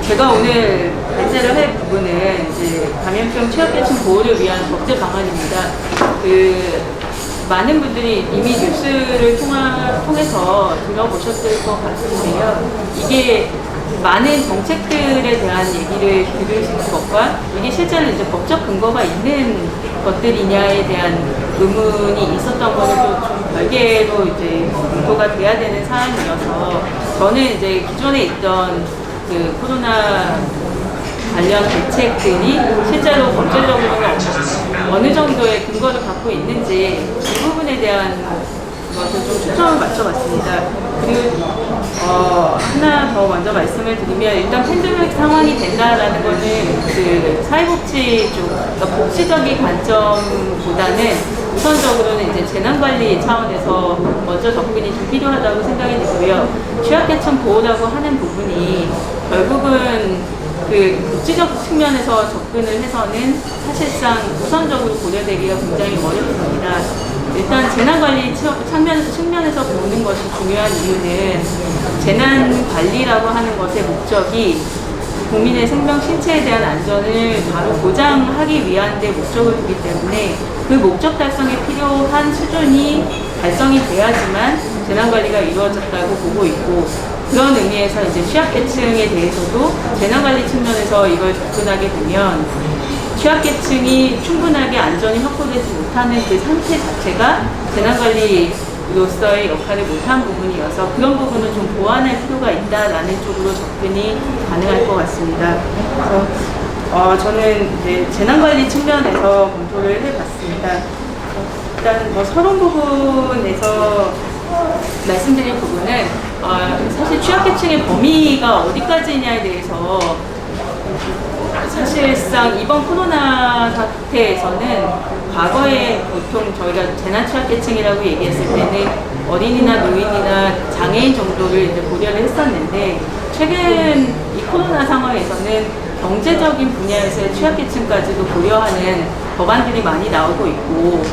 제가 오늘 발제를 할 부분은 이제 감염병 취약계층 보호를 위한 법제 방안입니다. 많은 분들이 이미 뉴스를 통해서 들어보셨을 것 같은데요. 이게 많은 정책들에 대한 얘기를 들으시는 것과 이게 실제로 이제 법적 근거가 있는 것들이냐에 대한 의문이 있었던 거는 좀 별개로 이제 검토가 돼야 되는 사안이어서 저는 이제 기존에 있던 코로나 관련 대책들이 실제로 법제적으로는 어느 정도의 근거를 갖고 있는지 이 부분에 대한 것을 좀 초점을 맞춰봤습니다. 그리고 하나 더 먼저 말씀을 드리면 일단 팬데믹 상황이 된다라는 거는 사회복지 쪽, 그러니까 복지적인 관점보다는 우선적으로는 이제 재난관리 차원에서 먼저 접근이 좀 필요하다고 생각이 되고요. 취약계층 보호라고 하는 부분이 결국은 복지적 측면에서 접근을 해서는 사실상 우선적으로 고려되기가 굉장히 어렵습니다. 일단 재난관리 측면에서 보는 것이 중요한 이유는 재난관리라고 하는 것의 목적이 국민의 생명, 신체에 대한 안전을 바로 보장하기 위한 데 목적을 두기 때문에 그 목적 달성에 필요한 수준이 달성이 돼야지만 재난관리가 이루어졌다고 보고 있고, 그런 의미에서 이제 취약계층에 대해서도 재난관리 측면에서 이걸 접근하게 되면 취약계층이 충분하게 안전이 확보되지 못하는 그 상태 자체가 재난관리로서의 역할을 못한 부분이어서 그런 부분을 좀 보완할 필요가 있다라는 쪽으로 접근이 가능할 것 같습니다. 그래서 저는 이제 재난관리 측면에서 검토를 해봤습니다. 일단 서론 부분에서 말씀드릴 부분은 사실 취약계층의 범위가 어디까지냐에 대해서 사실상 이번 코로나 사태에서는 과거에 보통 저희가 재난취약계층이라고 얘기했을 때는 어린이나 노인이나 장애인 정도를 이제 고려를 했었는데, 최근 이 코로나 상황에서는 경제적인 분야에서의 취약계층까지도 고려하는 법안들이 많이 나오고 있고,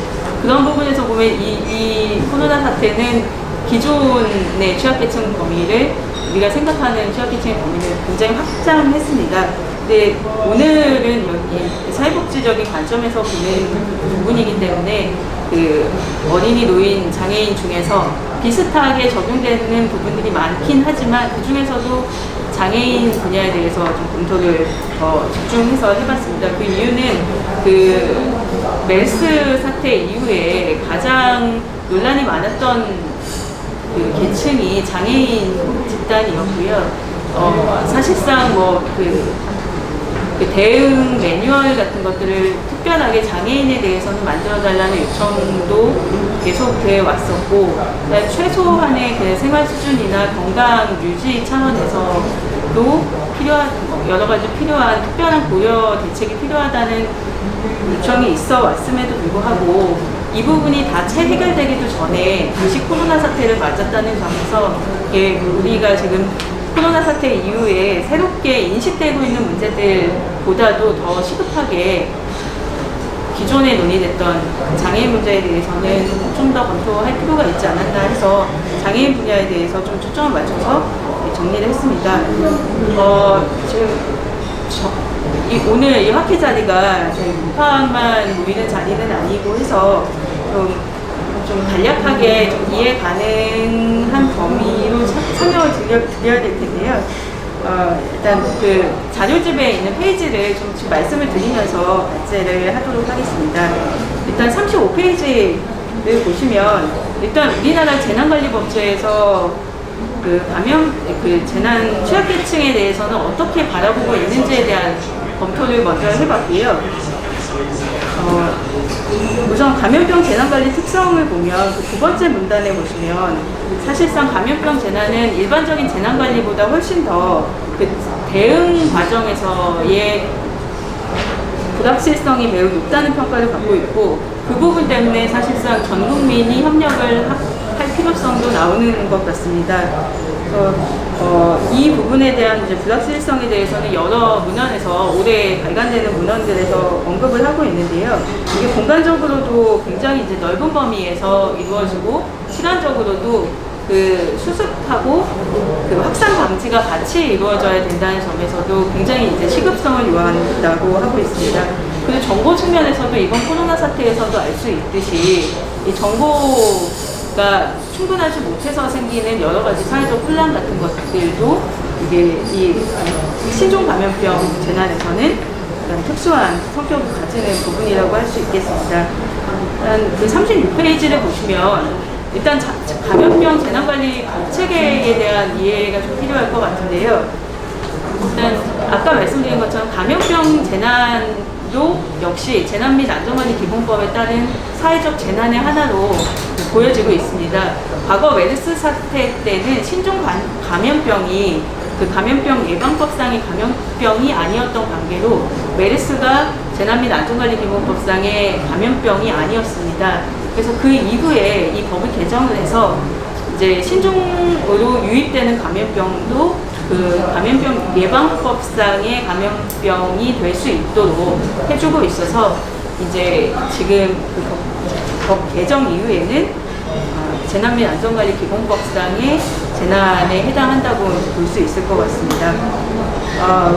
그런 부분에서 보면 이 코로나 사태는 기존의 취약계층 범위를, 우리가 생각하는 취약계층의 범위를 굉장히 확장했습니다. 근데 오늘은 여기 사회복지적인 관점에서 보는 부분이기 때문에 어린이, 노인, 장애인 중에서 비슷하게 적용되는 부분들이 많긴 하지만 그 중에서도 장애인 분야에 대해서 좀 검토를 더 집중해서 해봤습니다. 그 이유는 메르스 사태 이후에 가장 논란이 많았던 계층이 장애인 집단이었고요. 사실상 대응 매뉴얼 같은 것들을 특별하게 장애인에 대해서는 만들어달라는 요청도 계속 돼 왔었고, 최소한의 생활 수준이나 건강 유지 차원에서도 여러 가지 필요한 특별한 고려 대책이 필요하다는 요청이 있어 왔음에도 불구하고 이 부분이 다 채 해결되기도 전에 다시 코로나 사태를 맞았다는 점에서 우리가 지금 코로나 사태 이후에 새롭게 인식되고 있는 문제들보다도 더 시급하게 기존에 논의됐던 장애인 문제에 대해서는 좀 더 검토할 필요가 있지 않았나 해서 장애인 분야에 대해서 좀 초점을 맞춰서 정리를 했습니다. 지금 오늘 이 학회 자리가 우파만 모이는 자리는 아니고 해서 좀 간략하게 좀 이해 가능한 범위로 설명을 드려야 될 텐데요. 일단 자료집에 있는 페이지를 좀 지금 말씀을 드리면서 발제를 하도록 하겠습니다. 일단 35페이지를 보시면 일단 우리나라 재난관리법제에서 재난 취약계층에 대해서는 어떻게 바라보고 있는지에 대한 검토를 먼저 해봤고요. 우선 감염병 재난관리 특성을 보면 두 번째 문단에 보시면 사실상 감염병 재난은 일반적인 재난관리보다 훨씬 더 대응 과정에서의 불확실성이 매우 높다는 평가를 받고 있고, 그 부분 때문에 사실상 전 국민이 협력을 할 필요성도 나오는 것 같습니다. 이 부분에 대한 불확실성에 대해서는 여러 문헌에서 올해 발간되는 문헌들에서 언급을 하고 있는데요. 이게 공간적으로도 굉장히 넓은 범위에서 이루어지고 시간적으로도 수습하고 확산 방지 조치가 같이 이루어져야 된다는 점에서도 굉장히 이제 시급성을 요한다고 하고 있습니다. 그리고 정보 측면에서도 이번 코로나 사태에서도 알 수 있듯이 이 정보가 충분하지 못해서 생기는 여러 가지 사회적 혼란 같은 것들도 이게 이 신종 감염병 재난에서는 특수한 성격을 가지는 부분이라고 할 수 있겠습니다. 일단 그 36페이지를 보시면 일단 감염병 재난관리 체계에 대한 이해가 좀 필요할 것 같은데요. 일단 아까 말씀드린 것처럼 감염병 재난도 역시 재난 및 안전관리 기본법에 따른 사회적 재난의 하나로 보여지고 있습니다. 과거 메르스 사태 때는 신종 감염병이 그 감염병 예방법상의 감염병이 아니었던 관계로 메르스가 재난 및 안전관리 기본법상의 감염병이 아니었습니다. 그래서 그 이후에 이 법을 개정을 해서 이제 신종으로 유입되는 감염병도 그 감염병 예방법상의 감염병이 될 수 있도록 해주고 있어서 이제 지금 그 법 개정 이후에는 재난 및 안전관리 기본법상의 재난에 해당한다고 볼 수 있을 것 같습니다.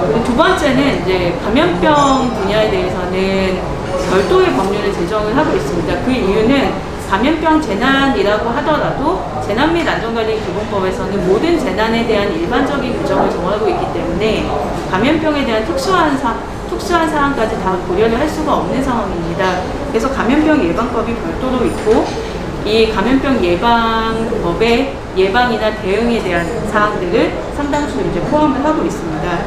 그리고 두 번째는 이제 감염병 분야에 대해서는 별도의 법률을 제정을 하고 있습니다. 그 이유는 감염병 재난이라고 하더라도 재난 및 안전관리 기본법에서는 모든 재난에 대한 일반적인 규정을 정하고 있기 때문에 감염병에 대한 특수한 사항까지 다 고려를 할 수가 없는 상황입니다. 그래서 감염병 예방법이 별도로 있고 이 감염병 예방법의 예방이나 대응에 대한 사항들을 상당수 이제 포함을 하고 있습니다.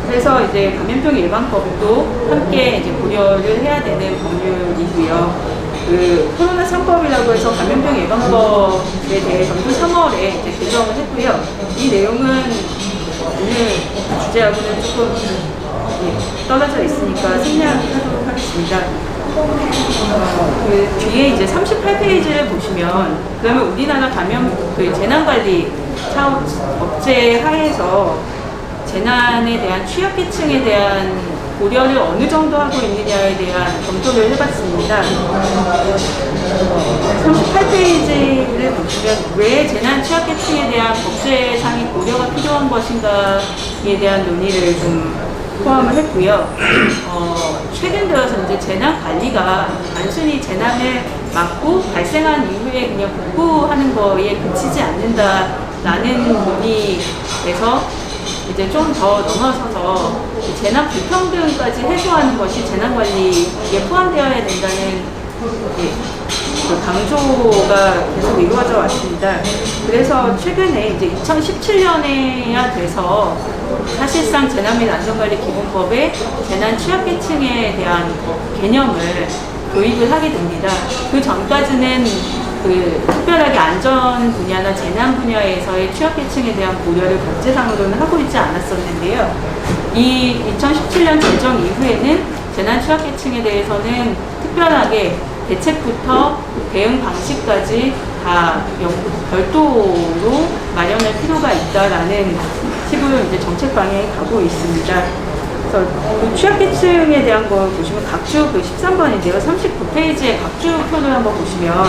그래서 이제 감염병 예방법도 함께 이제 고려를 해야 되는 법률이고요. 그 코로나 3법이라고 해서 감염병 예방법에 대해 전주 3월에 이제 개정을 했고요. 이 내용은 오늘 주제하고는 조금 떨어져 있으니까 생략하도록 하겠습니다. 그 뒤에 이제 38페이지를 보시면 그러면 우리나라 재난관리 사업 업체 하에서 재난에 대한 취약계층에 대한 고려를 어느 정도 하고 있느냐에 대한 검토를 해봤습니다. 38페이지를 보시면 왜 재난 취약계층에 대한 법제상의 고려가 필요한 것인가에 대한 논의를 좀 포함을 했고요. 최근 들어서 이제 재난 관리가 단순히 재난을 막고 발생한 이후에 그냥 복구하는 거에 그치지 않는다라는 논의에서 이제 좀 더 넘어서서 재난 불평등까지 해소하는 것이 재난 관리에 포함되어야 된다는 그 강조가 계속 이루어져 왔습니다. 그래서 최근에 이제 2017년에야 돼서 사실상 재난 및 안전관리 기본법에 재난 취약계층에 대한 개념을 도입을 하게 됩니다. 그 전까지는 그 특별하게 안전 분야나 재난 분야에서의 취약계층에 대한 고려를 법제상으로는 하고 있지 않았었는데요. 이 2017년 제정 이후에는 재난 취약계층에 대해서는 특별하게 대책부터 대응 방식까지 다 별도로 마련할 필요가 있다라는 식으로 이제 정책 방향이 가고 있습니다. 그래서 그 취약계층에 대한 거 보시면 각주 그 13번인데요. 39페이지의 각주표를 한번 보시면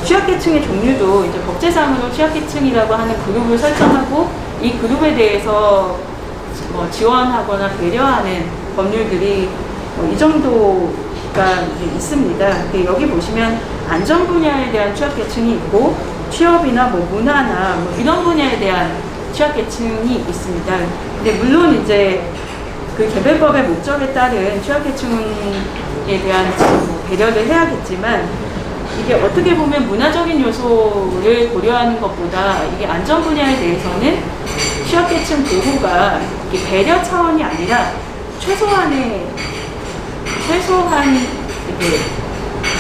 취약계층의 종류도 이제 법제상으로 취약계층이라고 하는 그룹을 설정하고 이 그룹에 대해서 지원하거나 배려하는 법률들이 이 정도가 있습니다. 여기 보시면 안전 분야에 대한 취약계층이 있고 취업이나 문화나 이런 분야에 대한 취약계층이 있습니다. 근데 물론 이제 그 개별법의 목적에 따른 취약계층에 대한 배려를 해야겠지만 이게 어떻게 보면 문화적인 요소를 고려하는 것보다 이게 안전 분야에 대해서는 취약계층 보호가 배려 차원이 아니라 최소한 이렇게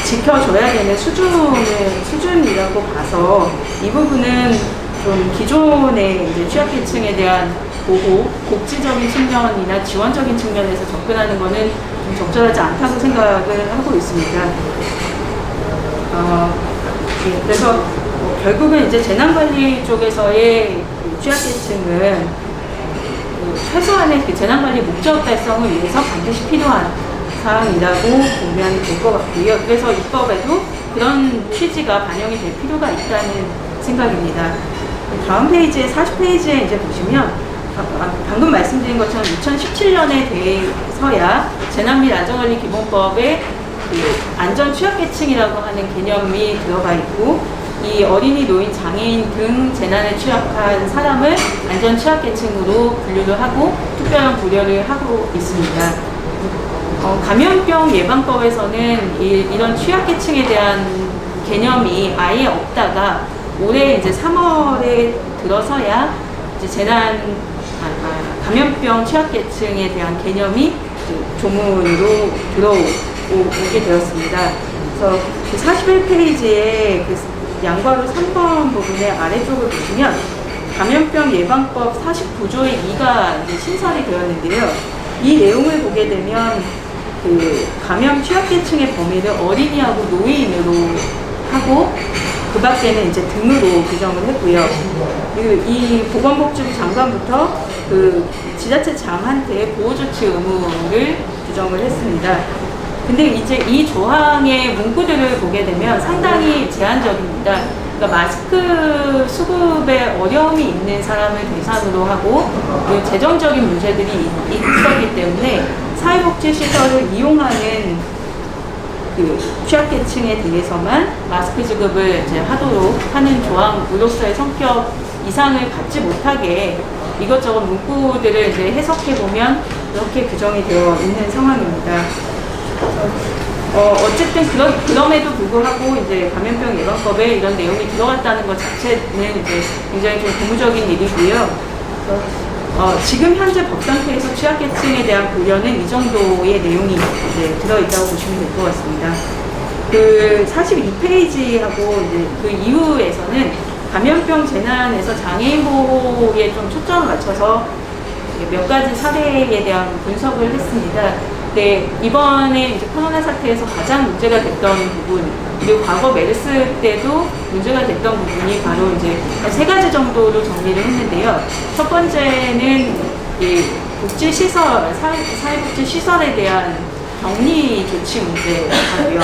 지켜줘야 되는 수준이라고 봐서 이 부분은 좀 기존의 이제 취약계층에 대한 보호, 복지적인 측면이나 지원적인 측면에서 접근하는 것은 좀 적절하지 않다고 생각을 하고 있습니다. 그래서 결국은 이제 재난관리 쪽에서의 취약계층은 최소한의 그 재난관리 목적 달성을 위해서 반드시 필요한 사항이라고 보면 될 것 같고요. 그래서 입법에도 그런 취지가 반영이 될 필요가 있다는 생각입니다. 다음 페이지에 40페이지에 이제 보시면 방금 말씀드린 것처럼 2017년에 대해서야 재난 및 안전관리 기본법에 그 안전 취약계층이라고 하는 개념이 들어가 있고, 이 어린이, 노인, 장애인 등 재난에 취약한 사람을 안전 취약계층으로 분류를 하고 특별한 고려를 하고 있습니다. 감염병 예방법에서는 이런 취약계층에 대한 개념이 아예 없다가 올해 이제 3월에 들어서야 이제 감염병 취약계층에 대한 개념이 조문으로 들어오게 되었습니다. 그래서 41페이지에 그 양괄호 3번 부분의 아래쪽을 보시면 감염병 예방법 49조의 2가 이제 신설이 되었는데요. 이 내용을 보게 되면 그 감염 취약계층의 범위를 어린이하고 노인으로 하고 그 밖에는 이제 등으로 규정을 했고요. 그리고 이 보건복지부 장관부터 그 지자체장한테 보호조치 의무를 규정을 했습니다. 근데 이제 이 조항의 문구들을 보게 되면 상당히 제한적입니다. 그러니까 마스크 수급에 어려움이 있는 사람을 대상으로 하고 재정적인 문제들이 있었기 때문에 사회복지시설을 이용하는 그 취약계층에 대해서만 마스크 지급을 이제 하도록 하는 조항으로서의 성격 이상을 갖지 못하게 이것저것 문구들을 이제 해석해 보면 그렇게 규정이 되어 있는 상황입니다. 어쨌든 그럼에도 불구하고 이제 감염병 예방법에 이런 내용이 들어갔다는 것 자체는 이제 굉장히 좀 고무적인 일이고요. 지금 현재 법 상태에서 취약계층에 대한 고려는 이 정도의 내용이 이제 들어있다고 보시면 될 것 같습니다. 그 42페이지하고 이제 그 이후에서는 감염병 재난에서 장애인 보호에 좀 초점을 맞춰서 몇 가지 사례에 대한 분석을 했습니다. 네, 이번에 이제 코로나 사태에서 가장 문제가 됐던 부분, 그리고 과거 메르스 때도 문제가 됐던 부분이 바로 이제 한 3가지 정도로 정리를 했는데요. 첫 번째는 이 복지시설, 사회복지시설에 대한 격리 조치 문제고요.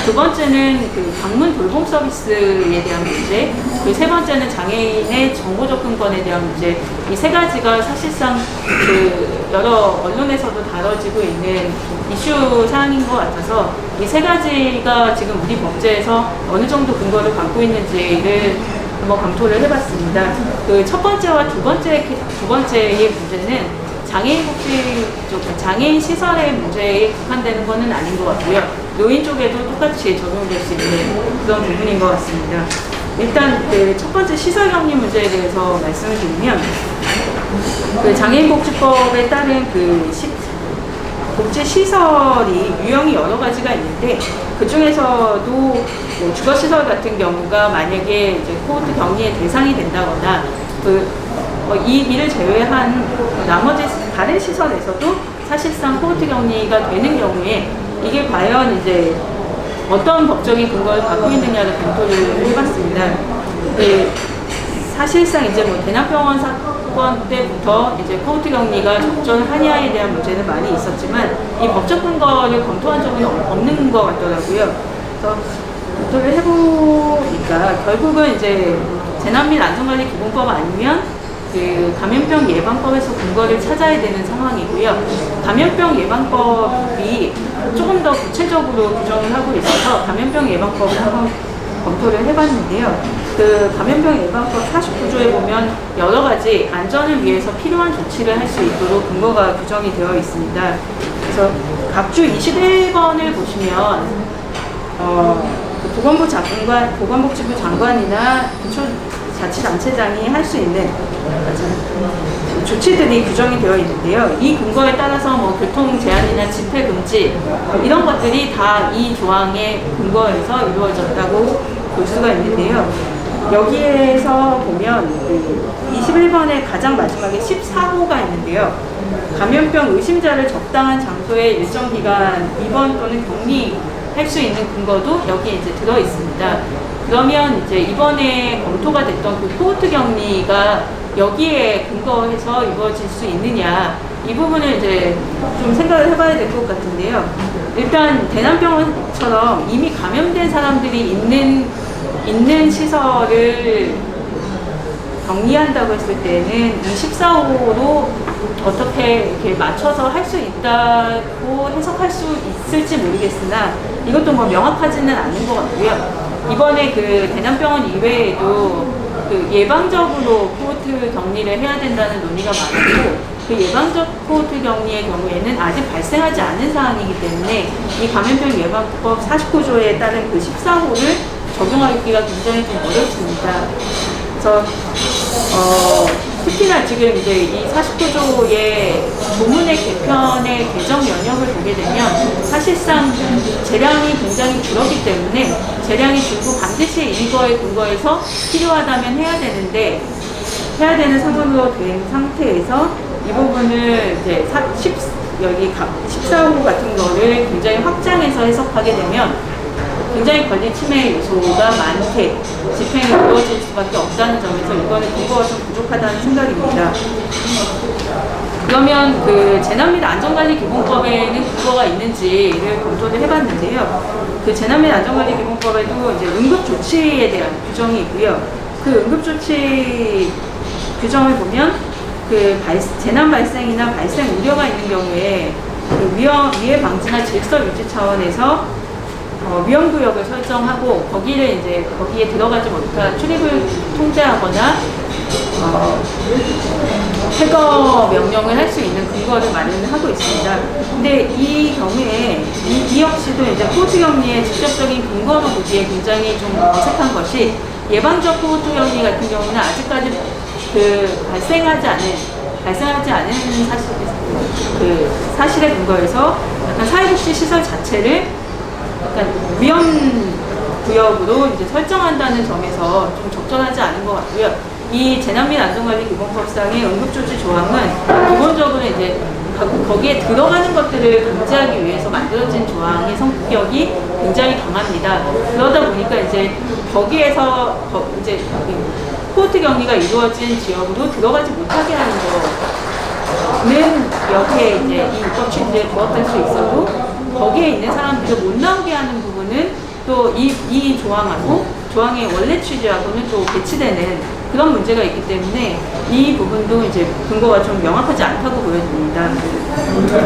두 번째는 그 방문 돌봄 서비스에 대한 문제, 그리고 세 번째는 장애인의 정보 접근권에 대한 문제. 이 3가지가 사실상 그 여러 언론에서도 다뤄지고 있는 이슈 사항인 것 같아서 이 3가지가 지금 우리 법제에서 어느 정도 근거를 갖고 있는지를 한번 검토를 해봤습니다. 그 첫 번째와 두 번째의 문제는 장애인 복지 쪽, 장애인 시설의 문제에 국한되는 것은 아닌 것 같고요. 노인 쪽에도 똑같이 적용될 수 있는 그런 부분인 것 같습니다. 일단 그 첫 번째 시설 격리 문제에 대해서 말씀을 드리면, 그 장애인 복지법에 따른 그 복지 시설이 유형이 여러 가지가 있는데, 그 중에서도 뭐 주거 시설 같은 경우가 만약에 이제 코호트 격리의 대상이 된다거나 이를 제외한 나머지 다른 시설에서도 사실상 코호트 격리가 되는 경우에 이게 과연 이제 어떤 법적인 근거를 갖고 있느냐를 검토를 해봤습니다. 사실상 이제 뭐 대남병원 사건 때부터 이제 코호트 격리가 적절하냐에 대한 문제는 많이 있었지만 이 법적 근거를 검토한 적은 없는 것 같더라고요. 그래서 검토를 해보니까 결국은 이제 재난 및 안전관리 기본법 아니면 그 감염병 예방법에서 근거를 찾아야 되는 상황이고요. 감염병 예방법이 조금 더 구체적으로 규정을 하고 있어서 감염병 예방법을 한번 검토를 해봤는데요. 그 감염병 예방법 49조에 보면 여러 가지 안전을 위해서 필요한 조치를 할 수 있도록 근거가 규정이 되어 있습니다. 그래서 각주 21번을 보시면 보건복지부 장관이나 자치단체장이 할 수 있는 조치들이 규정이 되어 있는데요. 이 근거에 따라서 뭐 교통 제한이나 집회 금지 이런 것들이 다 이 조항의 근거에서 이루어졌다고 볼 수가 있는데요. 여기에서 보면 21번의 가장 마지막에 14호가 있는데요. 감염병 의심자를 적당한 장소에 일정 기간 입원 또는 격리할 수 있는 근거도 여기에 이제 들어 있습니다. 그러면 이제 이번에 검토가 됐던 그 코호트 격리가 여기에 근거해서 이루어질 수 있느냐, 이 부분을 이제 좀 생각을 해봐야 될 것 같은데요. 일단 대남병원처럼 이미 감염된 사람들이 있는 시설을 격리한다고 했을 때는 이 14호로 어떻게 이렇게 맞춰서 할 수 있다고 해석할 수 있을지 모르겠으나 이것도 뭐 명확하지는 않은 것 같고요. 이번에 그 대남병원 이외에도 그 예방적으로 코호트 격리를 해야 된다는 논의가 많고 그 예방적 코호트 격리의 경우에는 아직 발생하지 않은 사안이기 때문에 이 감염병 예방법 49조에 따른 그 14호를 적용하기가 굉장히 좀 어렵습니다. 그래서 특히나 지금 이제 이 49조의 조문의 개편의 개정 연역을 보게 되면 사실상 재량이 굉장히 줄었기 때문에 재량이 줄고 반드시 이거에 근거해서 필요하다면 해야 되는데 해야 되는 상황으로 된 상태에서 이 부분을 이제 여기 14호 같은 거를 굉장히 확장해서 해석하게 되면 굉장히 권리 침해 요소가 많게 집행이 이루어질 수밖에 없다는 점에서 이거는 근거가 좀 부족하다는 생각입니다. 그러면 그 재난 및 안전관리 기본법에는 근거가 있는지를 검토를 해봤는데요. 그 재난 및 안전관리 기본법에도 이제 응급조치에 대한 규정이 있고요. 그 응급조치 규정을 보면 그 재난 발생이나 발생 우려가 있는 경우에 그 위해 방지나 질서 유지 차원에서 위험구역을 설정하고 거기에 들어가지 못한 출입을 통제하거나 퇴거 명령을 할 수 있는 근거를 마련하고 있습니다. 근데 이 경우에 이 역시도 이제 코호트 격리의 직접적인 근거로 보기에 굉장히 좀 어색한 것이 예방적 코호트 격리 같은 경우는 아직까지 그 발생하지 않은 사실에 근거해서 약간 사회복지 시설 자체를 약간 위험 구역으로 이제 설정한다는 점에서 좀 적절하지 않은 것 같고요. 이 재난 및 안전관리 기본법상의 응급조치 조항은 기본적으로 이제 거기에 들어가는 것들을 금지하기 위해서 만들어진 조항의 성격이 굉장히 강합니다. 그러다 보니까 이제 거기에서 이제 코호트 격리가 이루어진 지역으로 들어가지 못하게 하는 거는 여기에 이제 이 입법 취지에 부합할 수 있어도 거기에 있는 사람들을 못 나오게 하는 부분은 또 이 조항의 원래 취지하고는 또 배치되는 그런 문제가 있기 때문에 이 부분도 이제 근거가 좀 명확하지 않다고 보여집니다.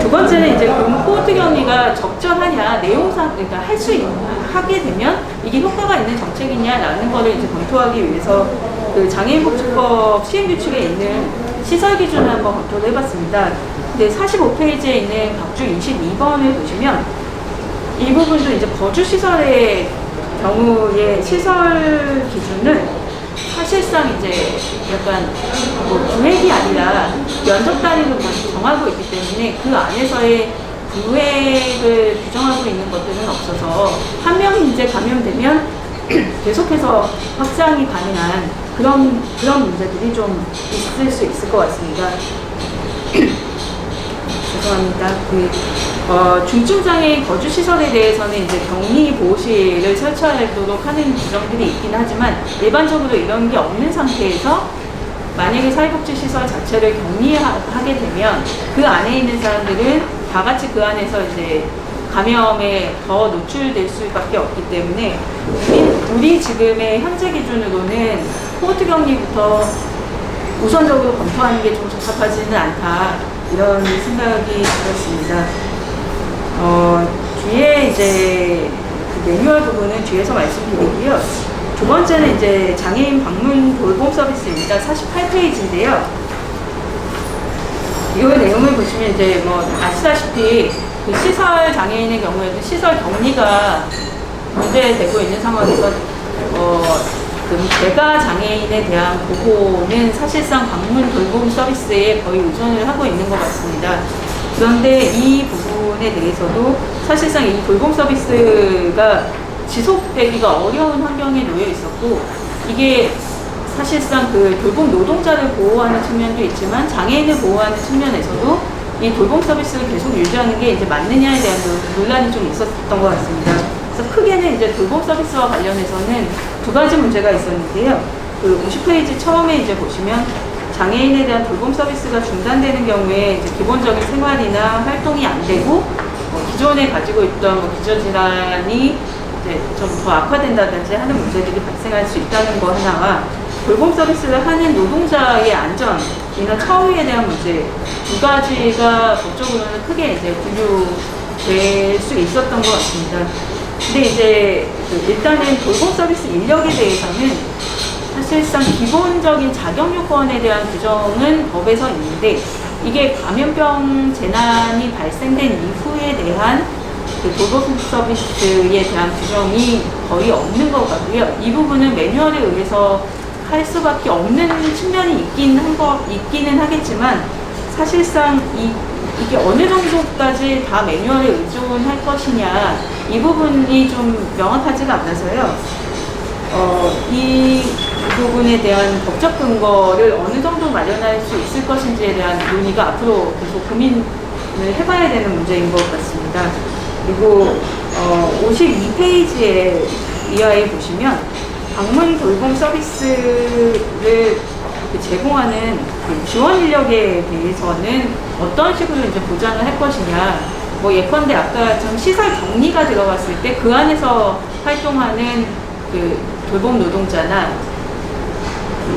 두 번째는 이제 코호트 격리가 적절하냐, 내용상, 그러니까 하게 되면 이게 효과가 있는 정책이냐라는 거를 이제 검토하기 위해서 그 장애인복지법 시행규칙에 있는 시설 기준을 한번 검토를 해봤습니다. 근데 45페이지에 있는 각주 22번을 보시면 이 부분도 이제 거주시설의 경우에 시설 기준은 사실상 이제 약간 뭐 구획이 아니라 면적 단위로 정하고 있기 때문에 그 안에서의 구획을 규정하고 있는 것들은 없어서 한 명이 이제 감염되면 계속해서 확산이 가능한 그런 문제들이 좀 있을 수 있을 것 같습니다. 죄송합니다. 중증장애인 거주시설에 대해서는 이제 격리보호실을 설치하도록 하는 규정들이 있긴 하지만 일반적으로 이런 게 없는 상태에서 만약에 사회복지시설 자체를 격리하게 되면 그 안에 있는 사람들은 다 같이 그 안에서 이제 감염에 더 노출될 수밖에 없기 때문에 우리 지금의 현재 기준으로는 코호트 격리부터 우선적으로 검토하는 게 좀 적합하지는 않다 이런 생각이 들었습니다. 뒤에 이제 그 매뉴얼 부분은 뒤에서 말씀드리고요. 두 번째는 이제 장애인 방문 돌봄 서비스입니다. 48페이지인데요. 이 내용을 보시면 이제 뭐 아시다시피 그 시설 장애인의 경우에도 시설 격리가 문제되고 있는 상황에서 그 재가 장애인에 대한 보호는 사실상 방문 돌봄 서비스에 거의 의존을 하고 있는 것 같습니다. 그런데 이 부분에 대해서도 사실상 이 돌봄 서비스가 지속되기가 어려운 환경에 놓여 있었고 이게 사실상 그 돌봄 노동자를 보호하는 측면도 있지만 장애인을 보호하는 측면에서도 이 돌봄 서비스를 계속 유지하는 게 이제 맞느냐에 대한 논란이 좀 있었던 것 같습니다. 그래서 크게는 이제 돌봄 서비스와 관련해서는 두 가지 문제가 있었는데요. 그 50페이지 처음에 이제 보시면 장애인에 대한 돌봄 서비스가 중단되는 경우에 이제 기본적인 생활이나 활동이 안 되고 기존에 가지고 있던 기저질환이 이제 좀 더 악화된다든지 하는 문제들이 발생할 수 있다는 거 하나와 돌봄 서비스를 하는 노동자의 안전이나 처우에 대한 문제 두 가지가 법적으로는 크게 이제 분류될 수 있었던 것 같습니다. 근데 이제 일단은 돌봄 서비스 인력에 대해서는 사실상 기본적인 자격 요건에 대한 규정은 법에서 있는데 이게 감염병 재난이 발생된 이후에 대한 그 돌봄 서비스에 대한 규정이 거의 없는 것 같고요. 이 부분은 매뉴얼에 의해서 할 수밖에 없는 측면이 있기는 하겠지만 사실상 이게 어느 정도까지 다 매뉴얼에 의존할 것이냐 이 부분이 좀 명확하지가 않아서요. 이 부분에 대한 법적 근거를 어느 정도 마련할 수 있을 것인지에 대한 논의가 앞으로 계속 고민을 해봐야 되는 문제인 것 같습니다. 그리고 52페이지에 이하에 보시면 방문 돌봄 서비스를 제공하는 지원 인력에 대해서는 어떤 식으로 이제 보장을 할 것이냐. 뭐 예컨대 아까 좀 시설 격리가 들어갔을 때 그 안에서 활동하는 그 돌봄 노동자나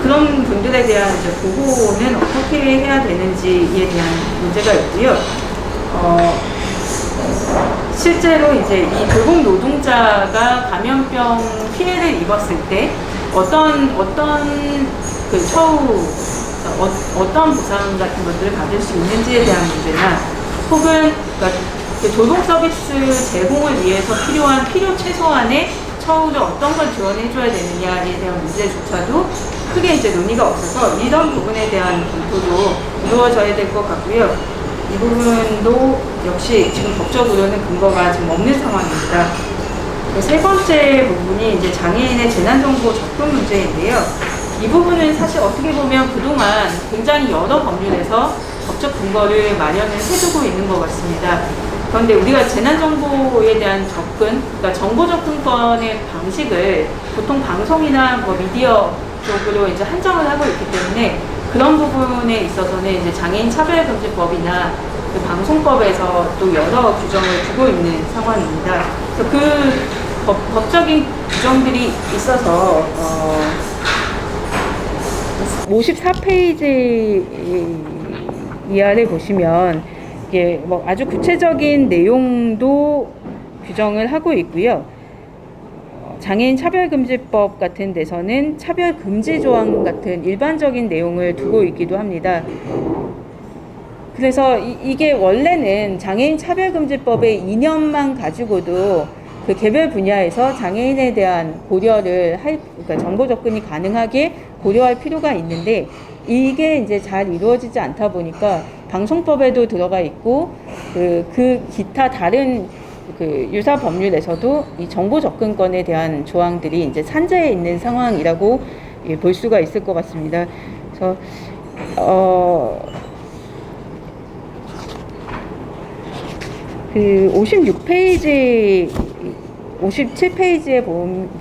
그런 분들에 대한 이제 보호는 어떻게 해야 되는지에 대한 문제가 있고요. 실제로 이제 이 돌봄 노동자가 감염병 피해를 입었을 때 어떤 그 처우, 어떤 보상 같은 것들을 받을 수 있는지에 대한 문제나 혹은 그러니까 그 돌봄 서비스 제공을 위해서 필요한 필요 최소한의 처우를 어떤 걸 지원해줘야 되느냐에 대한 문제조차도 크게 이제 논의가 없어서 이런 부분에 대한 검토도 이루어져야 될 것 같고요. 이 부분도 역시 지금 법적으로는 근거가 지금 없는 상황입니다. 세 번째 부분이 이제 장애인의 재난정보 접근 문제인데요. 이 부분은 사실 어떻게 보면 그동안 굉장히 여러 법률에서 법적 근거를 마련을 해두고 있는 것 같습니다. 그런데 우리가 재난정보에 대한 접근, 그러니까 정보 접근권의 방식을 보통 방송이나 뭐 미디어 쪽으로 이제 한정을 하고 있기 때문에 그런 부분에 있어서는 이제 장애인 차별금지법이나 그 방송법에서 또 여러 규정을 두고 있는 상황입니다. 그래서 그 법적인 규정들이 있어서 54페이지 이하를 보시면 이게 뭐 아주 구체적인 내용도 규정을 하고 있고요. 장애인 차별금지법 같은 데서는 차별금지 조항 같은 일반적인 내용을 두고 있기도 합니다. 그래서 이게 원래는 장애인 차별금지법의 이념만 가지고도 그 개별 분야에서 장애인에 대한 고려를 그러니까 정보 접근이 가능하게 고려할 필요가 있는데 이게 이제 잘 이루어지지 않다 보니까 방송법에도 들어가 있고 그 기타 다른 그 유사 법률에서도 이 정보 접근권에 대한 조항들이 이제 산재해 있는 상황이라고 볼 수가 있을 것 같습니다. 그래서 그 56페이지, 57페이지에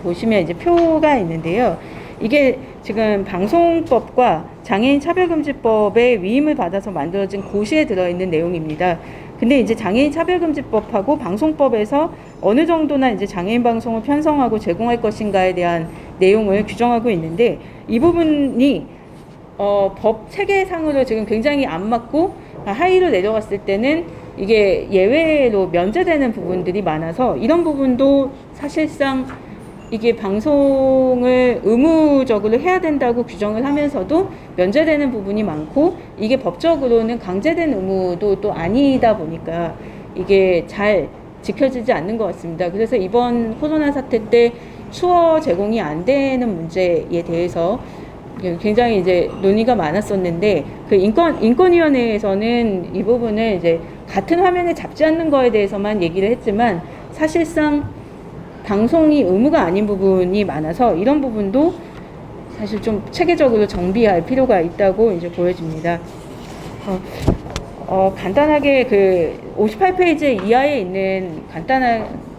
보시면 이제 표가 있는데요. 이게 지금 방송법과 장애인 차별금지법의 위임을 받아서 만들어진 고시에 들어있는 내용입니다. 근데 이제 장애인 차별금지법하고 방송법에서 어느 정도나 이제 장애인 방송을 편성하고 제공할 것인가에 대한 내용을 규정하고 있는데 이 부분이 법 체계상으로 지금 굉장히 안 맞고 하위로 내려갔을 때는 이게 예외로 면제되는 부분들이 많아서 이런 부분도 사실상 이게 방송을 의무적으로 해야 된다고 규정을 하면서도 면제되는 부분이 많고 이게 법적으로는 강제된 의무도 또 아니다 보니까 이게 잘 지켜지지 않는 것 같습니다. 그래서 이번 코로나 사태 때 추어 제공이 안 되는 문제에 대해서 굉장히 이제 논의가 많았었는데 그 인권위원회에서는 이 부분을 이제 같은 화면에 잡지 않는 거에 대해서만 얘기를 했지만 사실상 방송이 의무가 아닌 부분이 많아서 이런 부분도 사실 좀 체계적으로 정비할 필요가 있다고 이제 보여집니다. 간단하게 그 58페이지 이하에 있는 간단한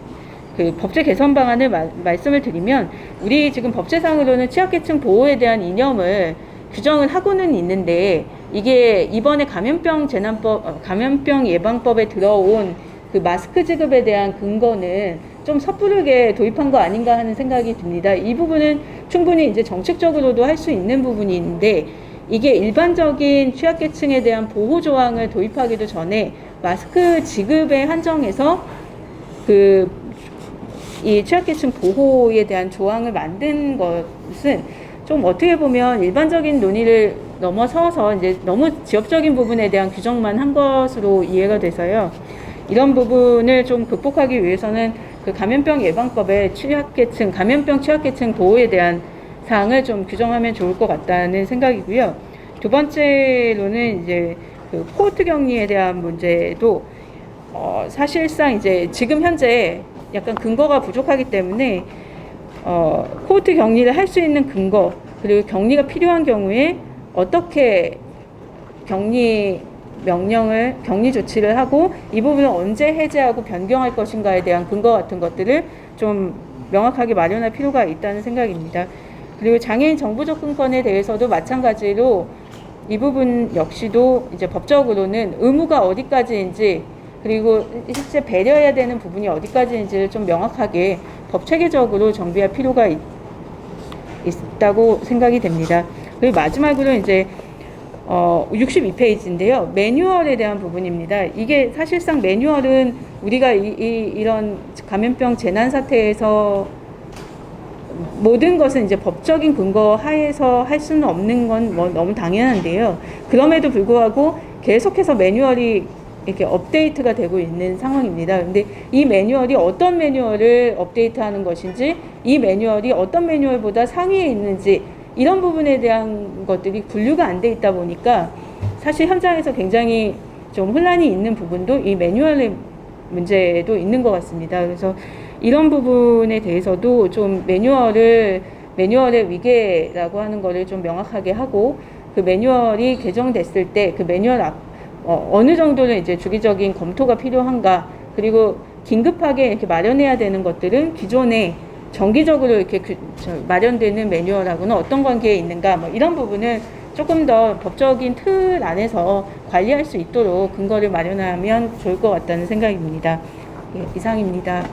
그 법제 개선 방안을 말씀을 드리면 우리 지금 법제상으로는 취약계층 보호에 대한 이념을 규정을 하고는 있는데 이게 이번에 감염병 예방법에 들어온 그 마스크 지급에 대한 근거는 좀 섣부르게 도입한 거 아닌가 하는 생각이 듭니다. 이 부분은 충분히 이제 정책적으로도 할 수 있는 부분인데 이게 일반적인 취약계층에 대한 보호 조항을 도입하기도 전에 마스크 지급에 한정해서 이 취약계층 보호에 대한 조항을 만든 것은 좀 어떻게 보면 일반적인 논의를 넘어서서 이제 너무 지역적인 부분에 대한 규정만 한 것으로 이해가 돼서요. 이런 부분을 좀 극복하기 위해서는 그 감염병 예방법의 감염병 취약계층 보호에 대한 사항을 좀 규정하면 좋을 것 같다는 생각이고요. 두 번째로는 이제 그 코호트 격리에 대한 문제도 사실상 이제 지금 현재 약간 근거가 부족하기 때문에 코호트 격리를 할 수 있는 근거 그리고 격리가 필요한 경우에 어떻게 격리 조치를 하고 이 부분을 언제 해제하고 변경할 것인가에 대한 근거 같은 것들을 좀 명확하게 마련할 필요가 있다는 생각입니다. 그리고 장애인 정보 접근권에 대해서도 마찬가지로 이 부분 역시도 이제 법적으로는 의무가 어디까지인지 그리고 실제 배려해야 되는 부분이 어디까지인지를 좀 명확하게 법 체계적으로 정비할 필요가 있다고 생각이 됩니다. 그리고 마지막으로 이제 62페이지인데요. 매뉴얼에 대한 부분입니다. 이게 사실상 매뉴얼은 우리가 이런 감염병 재난 사태에서 모든 것은 이제 법적인 근거 하에서 할 수는 없는 건 뭐 너무 당연한데요. 그럼에도 불구하고 계속해서 매뉴얼이 이렇게 업데이트가 되고 있는 상황입니다. 근데 이 매뉴얼이 어떤 매뉴얼을 업데이트하는 것인지, 이 매뉴얼이 어떤 매뉴얼보다 상위에 있는지 이런 부분에 대한 것들이 분류가 안 돼 있다 보니까 사실 현장에서 굉장히 좀 혼란이 있는 부분도 이 매뉴얼의 문제도 있는 것 같습니다. 그래서 이런 부분에 대해서도 좀 매뉴얼의 위계라고 하는 거를 좀 명확하게 하고 그 매뉴얼이 개정됐을 때 그 매뉴얼 어느 정도는 이제 주기적인 검토가 필요한가 그리고 긴급하게 이렇게 마련해야 되는 것들은 기존에 정기적으로 이렇게 마련되는 매뉴얼하고는 어떤 관계에 있는가 뭐 이런 부분을 조금 더 법적인 틀 안에서 관리할 수 있도록 근거를 마련하면 좋을 것 같다는 생각입니다. 예, 이상입니다.